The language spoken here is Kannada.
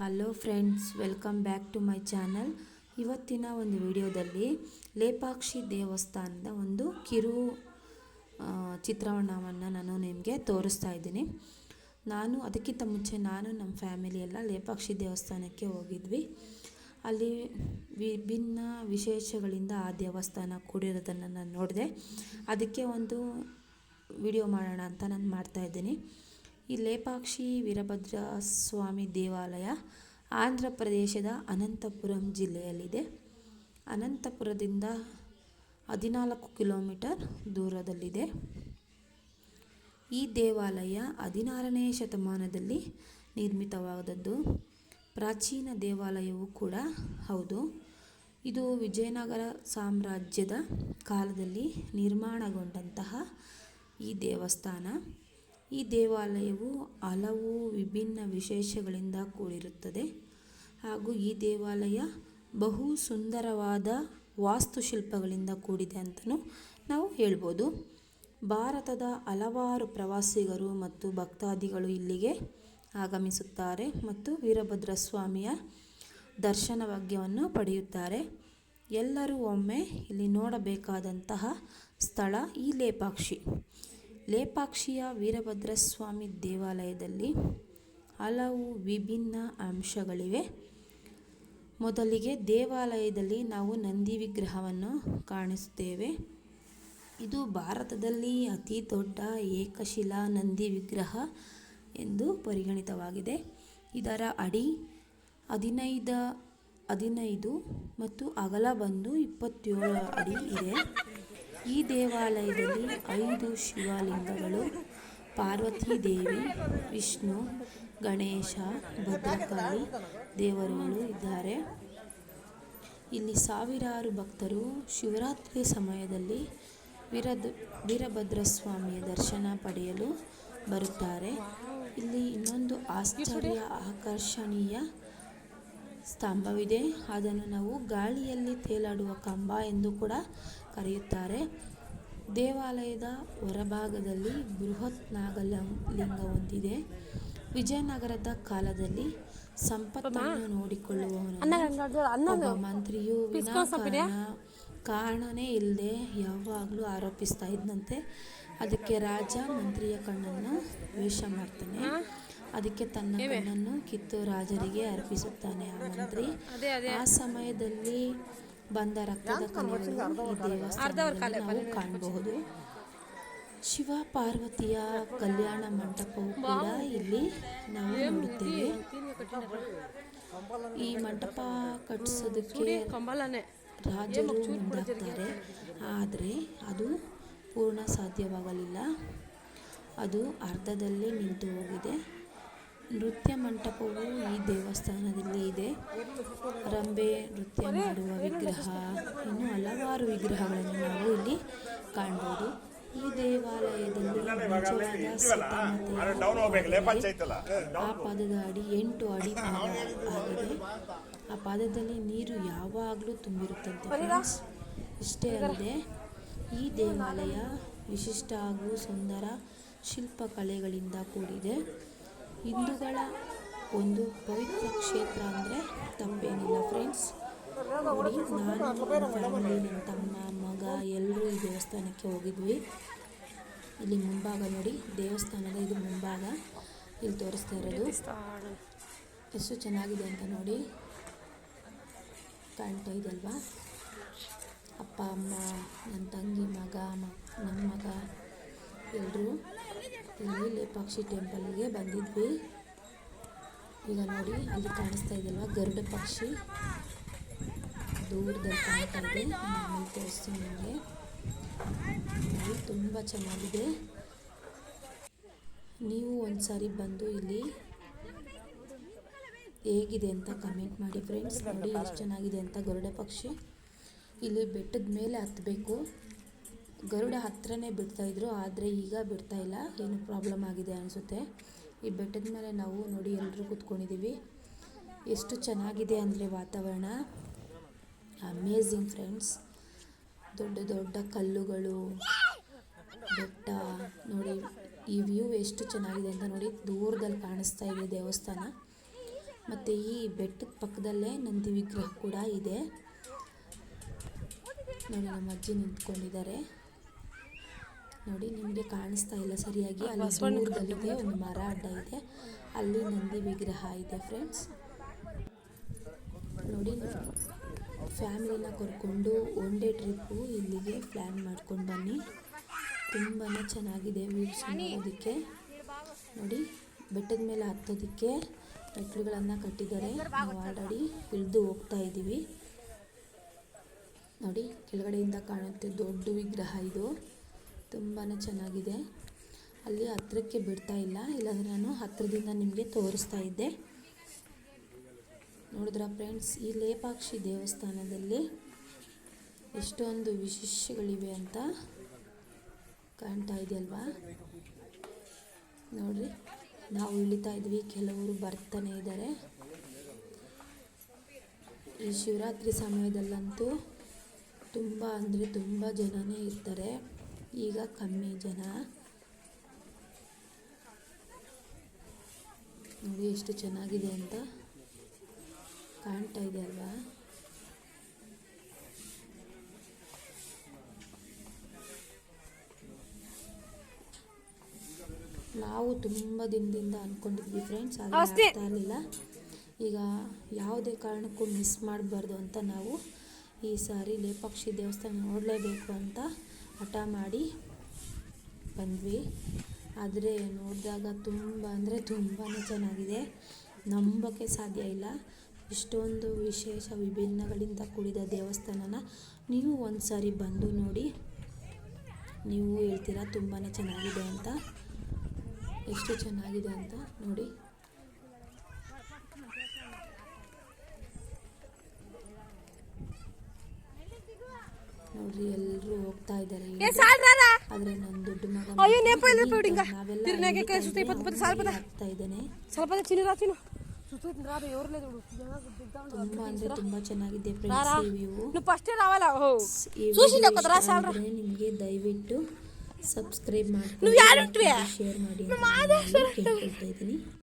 Hello friends, welcome back to my channel. ಇವತ್ತಿನ ಒಂದು ವಿಡಿಯೋದಲ್ಲಿ ಲೇಪಾಕ್ಷಿ ದೇವಸ್ಥಾನದ ಒಂದು ಕಿರು ಚಿತ್ರಣವನ್ನು ನಾನು ನಿಮಗೆ ತೋರಿಸ್ತಾ ಇದ್ದೀನಿ. ಅದಕ್ಕಿಂತ ಮುಂಚೆ ನಮ್ಮ ಫ್ಯಾಮಿಲಿ ಎಲ್ಲ ಲೇಪಾಕ್ಷಿ ದೇವಸ್ಥಾನಕ್ಕೆ ಹೋಗಿದ್ವಿ. ಅಲ್ಲಿ ವಿಭಿನ್ನ ವಿಶೇಷಗಳಿಂದ ಆ ದೇವಸ್ಥಾನ ಕೂಡಿರೋದನ್ನು ನಾನು ನೋಡಿದೆ. ಅದಕ್ಕೆ ಒಂದು ವಿಡಿಯೋ ಮಾಡೋಣ ಅಂತ ನಾನು ಮಾಡ್ತಾಯಿದ್ದೀನಿ. ಈ ಲೇಪಾಕ್ಷಿ ವೀರಭದ್ರ ಸ್ವಾಮಿ ದೇವಾಲಯ ಆಂಧ್ರ ಪ್ರದೇಶದ ಅನಂತಪುರಂ ಜಿಲ್ಲೆಯಲ್ಲಿದೆ. ಅನಂತಪುರದಿಂದ 14 ಕಿಲೋಮೀಟರ್ ದೂರದಲ್ಲಿದೆ. ಈ ದೇವಾಲಯ 16ನೇ ಶತಮಾನದಲ್ಲಿ ನಿರ್ಮಿತವಾದದ್ದು. ಪ್ರಾಚೀನ ದೇವಾಲಯವೂ ಕೂಡ ಹೌದು. ಇದು ವಿಜಯನಗರ ಸಾಮ್ರಾಜ್ಯದ ಕಾಲದಲ್ಲಿ ನಿರ್ಮಾಣಗೊಂಡಂತಹ ಈ ದೇವಸ್ಥಾನ. ಈ ದೇವಾಲಯವು ಹಲವು ವಿಭಿನ್ನ ವಿಶೇಷಗಳಿಂದ ಕೂಡಿರುತ್ತದೆ ಹಾಗೂ ಈ ದೇವಾಲಯ ಬಹು ಸುಂದರವಾದ ವಾಸ್ತುಶಿಲ್ಪಗಳಿಂದ ಕೂಡಿದೆ ಅಂತಲೂ ನಾವು ಹೇಳ್ಬೋದು. ಭಾರತದ ಹಲವಾರು ಪ್ರವಾಸಿಗರು ಮತ್ತು ಭಕ್ತಾದಿಗಳು ಇಲ್ಲಿಗೆ ಆಗಮಿಸುತ್ತಾರೆ ಮತ್ತು ವೀರಭದ್ರ ಸ್ವಾಮಿಯ ದರ್ಶನ ಭಾಗ್ಯವನ್ನು ಪಡೆಯುತ್ತಾರೆ. ಎಲ್ಲರೂ ಒಮ್ಮೆ ಇಲ್ಲಿ ನೋಡಬೇಕಾದಂತಹ ಸ್ಥಳ ಈ ಲೇಪಾಕ್ಷಿಯ ವೀರಭದ್ರ ಸ್ವಾಮಿ ದೇವಾಲಯದಲ್ಲಿ ಹಲವು ವಿಭಿನ್ನ ಅಂಶಗಳಿವೆ. ಮೊದಲಿಗೆ ದೇವಾಲಯದಲ್ಲಿ ನಾವು ನಂದಿ ವಿಗ್ರಹವನ್ನು ಕಾಣಿಸುತ್ತೇವೆ. ಇದು ಭಾರತದಲ್ಲಿ ಅತಿ ದೊಡ್ಡ ಏಕಶಿಲಾ ನಂದಿ ವಿಗ್ರಹ ಎಂದು ಪರಿಗಣಿತವಾಗಿದೆ. ಇದರ ಅಡಿ 15 ಮತ್ತು ಅಗಲ ಬಂದು 27 ಅಡಿ ಇದೆ. ಈ ದೇವಾಲಯದಲ್ಲಿ 5 ಶಿವಲಿಂಗಗಳು, ಪಾರ್ವತೀ ದೇವಿ, ವಿಷ್ಣು, ಗಣೇಶ, ಭದ್ರಕಾಳಿ ದೇವರುಗಳು ಇದ್ದಾರೆ. ಇಲ್ಲಿ ಸಾವಿರಾರು ಭಕ್ತರು ಶಿವರಾತ್ರಿ ಸಮಯದಲ್ಲಿ ವೀರಭದ್ರ ಸ್ವಾಮಿಯ ದರ್ಶನ ಪಡೆಯಲು ಬರುತ್ತಾರೆ. ಇಲ್ಲಿ ಇನ್ನೊಂದು ಆಕರ್ಷಣೀಯ ಸ್ತಂಭವಿದೆ. ಅದನ್ನು ನಾವು ಗಾಳಿಯಲ್ಲಿ ತೇಲಾಡುವ ಕಂಬ ಎಂದು ಕೂಡ ಕರೆಯುತ್ತಾರೆ. ದೇವಾಲಯದ ಹೊರಭಾಗದಲ್ಲಿ ಬೃಹತ್ ನಾಗಲಿಂಗ ಹೊಂದಿದೆ. ವಿಜಯನಗರದ ಕಾಲದಲ್ಲಿ ಸಂಪತ್ತನ್ನು ನೋಡಿಕೊಳ್ಳುವವನನ್ನು ಒಬ್ಬ ಮಂತ್ರಿಯು ಕಾರಣನೇ ಇಲ್ಲದೆ ಯಾವಾಗಲೂ ಆರೋಪಿಸ್ತಾ ಇದ್ದಂತೆ. ಅದಕ್ಕೆ ರಾಜ ಮಂತ್ರಿಯ ಕಣ್ಣನ್ನು ವೇಷ ಮಾಡ್ತಾನೆ. ಅದಕ್ಕೆ ತನ್ನ ಕಣ್ಣನ್ನು ಕಿತ್ತು ರಾಜರಿಗೆ ಅರ್ಪಿಸುತ್ತಾನೆ ಆ ಮಂತ್ರಿ. ಆ ಸಮಯದಲ್ಲಿ ಬಂದ ರಕ್ತದ ಕಲೆಗಳು ಈ ದೇವಸ್ಥಾನದಲ್ಲಿ ನಾವು ಕಾಣಬಹುದು. ಶಿವ ಪಾರ್ವತಿಯ ಕಲ್ಯಾಣ ಮಂಟಪವು ಕೂಡ ಇಲ್ಲಿ ನಾವು ನೋಡುತ್ತೇವೆ. ಈ ಮಂಟಪ ಕಟ್ಟಿಸೋದಕ್ಕೆ ರಾಜರು ಮುಂದಾಗ್ತಾರೆ, ಆದರೆ ಅದು ಪೂರ್ಣ ಸಾಧ್ಯವಾಗಲಿಲ್ಲ. ಅದು ಅರ್ಧದಲ್ಲೇ ನಿಂತು ಹೋಗಿದೆ. ನೃತ್ಯ ಮಂಟಪವು ಈ ದೇವಸ್ಥಾನದಲ್ಲಿ ಇದೆ. ರಂಬೆ ನೃತ್ಯ ಮಾಡುವ ವಿಗ್ರಹ, ಇನ್ನು ಹಲವಾರು ವಿಗ್ರಹಗಳನ್ನು ನಾವು ಇಲ್ಲಿ ಕಾಣ್ಬೋದು. ಈ ದೇವಾಲಯದಲ್ಲಿ ಆ ಪಾದದ ಅಡಿ 8 ಅಡಿ ಪಾದ ಆಗಿದೆ. ಆ ಪಾದದಲ್ಲಿ ನೀರು ಯಾವಾಗಲೂ ತುಂಬಿರುತ್ತಂತೆ ಫ್ರೆಂಡ್ಸ್. ಇಷ್ಟೇ ಅಲ್ಲದೆ ಈ ದೇವಾಲಯ ವಿಶಿಷ್ಟ ಹಾಗೂ ಸುಂದರ ಶಿಲ್ಪಕಲೆಗಳಿಂದ ಕೂಡಿದೆ. ಹಿಂದೂಗಳ ಒಂದು ಪವಿತ್ರ ಕ್ಷೇತ್ರ ಅಂದರೆ ತಪ್ಪೇನಿಲ್ಲ ಫ್ರೆಂಡ್ಸ್. ನೋಡಿ, ನಾನು, ನನ್ನ ಫ್ಯಾಮಿಲಿ, ನನ್ನ ತಮ್ಮ, ಮಗ ಎಲ್ಲರೂ ಈ ದೇವಸ್ಥಾನಕ್ಕೆ ಹೋಗಿದ್ವಿ. ಇಲ್ಲಿ ಮುಂಭಾಗ ನೋಡಿ, ದೇವಸ್ಥಾನದ ಇದು ಮುಂಭಾಗ ಇಲ್ಲಿ ತೋರಿಸ್ತಾ ಇರೋದು ಎಷ್ಟು ಚೆನ್ನಾಗಿದೆ ಅಂತ ನೋಡಿ. ಕಾಣ್ತಾ ಇದಲ್ವಾ? ಅಪ್ಪ, ಅಮ್ಮ, ನನ್ನ ತಂಗಿ, ಮಗ, ನನ್ನ ಮಗ ಎಲ್ಲರೂ ಇಲ್ಲಿ ಲೇಪಾಕ್ಷಿ ಟೆಂಪಲ್ಗೆ ಬಂದಿದ್ವಿ. ಈಗ ನೋಡಿ, ಅಲ್ಲಿ ಕಾಣಿಸ್ತಾ ಇದೆಯಲ್ವ ಗರುಡ ಪಕ್ಷಿ, ದೂರದಲ್ಲಿ ಕಾಣ್ತಾ ಇದೆ. ನಾನು ತೋರಿಸ್ತೀನಿ ನಿಮಗೆ. ತುಂಬ ಚೆನ್ನಾಗಿದೆ. ನೀವು ಒಂದ್ಸಾರಿ ಬಂದು ಇಲ್ಲಿ ಹೇಗಿದೆ ಅಂತ ಕಮೆಂಟ್ ಮಾಡಿ ಫ್ರೆಂಡ್ಸ್. ನೋಡಿ ಎಷ್ಟು ಚೆನ್ನಾಗಿದೆ ಅಂತ ಗರುಡ ಪಕ್ಷಿ. ಇಲ್ಲಿ ಬೆಟ್ಟದ ಮೇಲೆ ಹತ್ತಬೇಕು. ಗರುಡ ಹತ್ರನೇ ಬಿಡ್ತಾಯಿದ್ರು, ಆದರೆ ಈಗ ಬಿಡ್ತಾ ಇಲ್ಲ. ಏನು ಪ್ರಾಬ್ಲಮ್ ಆಗಿದೆ ಅನಿಸುತ್ತೆ. ಈ ಬೆಟ್ಟದ ಮೇಲೆ ನಾವು ನೋಡಿ ಎಲ್ಲರೂ ಕೂತ್ಕೊಂಡಿದ್ದೀವಿ. ಎಷ್ಟು ಚೆನ್ನಾಗಿದೆ ಅಂದರೆ ವಾತಾವರಣ ಅಮೇಝಿಂಗ್ ಫ್ರೆಂಡ್ಸ್. ದೊಡ್ಡ ದೊಡ್ಡ ಕಲ್ಲುಗಳು, ಬೆಟ್ಟ ನೋಡಿ. ಈ ವ್ಯೂ ಎಷ್ಟು ಚೆನ್ನಾಗಿದೆ ಅಂತ ನೋಡಿ. ದೂರದಲ್ಲಿ ಕಾಣಿಸ್ತಾ ಇದೆ ದೇವಸ್ಥಾನ. ಮತ್ತು ಈ ಬೆಟ್ಟದ ಪಕ್ಕದಲ್ಲೇ ನಂದಿ ವಿಗ್ರಹ ಕೂಡ ಇದೆ. ನೋಡಿ ನಮ್ಮ ಅಜ್ಜಿ ನಿಂತ್ಕೊಂಡಿದ್ದಾರೆ. ನೋಡಿ ನಿಮಗೆ ಕಾಣಿಸ್ತಾ ಇಲ್ಲ ಸರಿಯಾಗಿ, ಅಲ್ಲಿ ದೂರದಲ್ಲಿದೆ ಒಂದು ಮರ ಅಡ್ಡ ಇದೆ, ಅಲ್ಲಿ ನಂದಿ ವಿಗ್ರಹ ಇದೆ ಫ್ರೆಂಡ್ಸ್. ನೋಡಿ ಫ್ಯಾಮಿಲಿನ ಕರ್ಕೊಂಡು ಒನ್ ಡೇ ಟ್ರಿಪ್ಪು ಇಲ್ಲಿಗೆ ಪ್ಲ್ಯಾನ್ ಮಾಡ್ಕೊಂಡು ಬನ್ನಿ. ತುಂಬಾ ಚೆನ್ನಾಗಿದೆ ವ್ಯೂಸ್ ನೋಡೋದಕ್ಕೆ. ನೋಡಿ ಬೆಟ್ಟದ ಮೇಲೆ ಹತ್ತೋದಕ್ಕೆ ಮೆಟ್ಲುಗಳನ್ನು ಕಟ್ಟಿದ್ದಾರೆ. ನಾವು ಆಲ್ರೆಡಿ ಇಳಿದು ಹೋಗ್ತಾ ಇದ್ದೀವಿ. ನೋಡಿ ಕೆಳಗಡೆಯಿಂದ ಕಾಣುತ್ತೆ ದೊಡ್ಡ ವಿಗ್ರಹ ಇದು, ತುಂಬಾ ಚೆನ್ನಾಗಿದೆ. ಅಲ್ಲಿ ಹತ್ತಿರಕ್ಕೆ ಬಿಡ್ತಾ ಇಲ್ಲ, ಇಲ್ಲಾಂದರೆ ನಾನು ಹತ್ತಿರದಿಂದ ನಿಮಗೆ ತೋರಿಸ್ತಾ ಇದ್ದೆ. ನೋಡಿದ್ರ ಫ್ರೆಂಡ್ಸ್, ಈ ಲೇಪಾಕ್ಷಿ ದೇವಸ್ಥಾನದಲ್ಲಿ ಎಷ್ಟೊಂದು ವಿಶೇಷಗಳಿವೆ ಅಂತ ಕಾಣ್ತಾ ಇದೆಯಲ್ವಾ. ನೋಡ್ರಿ ನಾವು ಇಳಿತಾ ಇದ್ವಿ, ಕೆಲವರು ಬರ್ತಾನೆ ಇದ್ದಾರೆ. ಈ ಶಿವರಾತ್ರಿ ಸಮಯದಲ್ಲಂತೂ ತುಂಬ ಅಂದರೆ ತುಂಬ ಜನನೇ ಇರ್ತಾರೆ. ಈಗ ಕಮ್ಮಿ ಜನ. ನೋಡಿ ಎಷ್ಟು ಚೆನ್ನಾಗಿದೆ ಅಂತ ಕಾಣ್ತಾ ಇದೆ ಅಲ್ವಾ. ನಾವು ತುಂಬ ದಿನದಿಂದ ಅಂದ್ಕೊಂಡಿದ್ವಿ ಫ್ರೆಂಡ್ಸ್, ಆದರೆ ಆಗ್ತಾ ಇರಲಿಲ್ಲ. ಈಗ ಯಾವುದೇ ಕಾರಣಕ್ಕೂ ಮಿಸ್ ಮಾಡಬಾರ್ದು ಅಂತ ನಾವು ಈ ಸಾರಿ ಲೇಪಾಕ್ಷಿ ದೇವಸ್ಥಾನ ನೋಡಲೇಬೇಕು ಅಂತ ಹಠ ಮಾಡಿ ಬಂದ್ವಿ. ಆದರೆ ನೋಡಿದಾಗ ತುಂಬ ಅಂದರೆ ತುಂಬಾ ಚೆನ್ನಾಗಿದೆ, ನಂಬೋಕ್ಕೆ ಸಾಧ್ಯ ಇಲ್ಲ. ಇಷ್ಟೊಂದು ವಿಶೇಷ ವಿಭಿನ್ನಗಳಿಂದ ಕೂಡಿದ ದೇವಸ್ಥಾನನ ನೀವು ಒಂದು ಸಾರಿ ಬಂದು ನೋಡಿ, ನೀವು ಹೇಳ್ತೀರಾ ತುಂಬಾ ಚೆನ್ನಾಗಿದೆ ಅಂತ. ಎಷ್ಟು ಚೆನ್ನಾಗಿದೆ ಅಂತ ನೋಡಿ. ನೋಡ್ರಿ ಎಲ್ಲರೂ ಹೋಗ್ತಾ ಇದ್ದಾರೆ, ಆದ್ರೆ ನನ್ನ ದೊಡ್ಡ ಮಗ ಆಗ್ತಾ ಇದ್ದಾನೆ. ತುಂಬಾ ಅಂದ್ರೆ ತುಂಬಾ ಚೆನ್ನಾಗಿದೆ ಫ್ರೆಂಡ್ಸ್ ಈ ವ್ಯೂ. ನಿಮಗೆ ದಯವಿಟ್ಟು ಸಬ್ಸ್ಕ್ರೈಬ್ ಮಾಡಿ, ಶೇರ್ ಮಾಡಿ ಅಂತ ಕೇಳ್ಕೊಳ್ತಾ ಇದ್ದೀನಿ.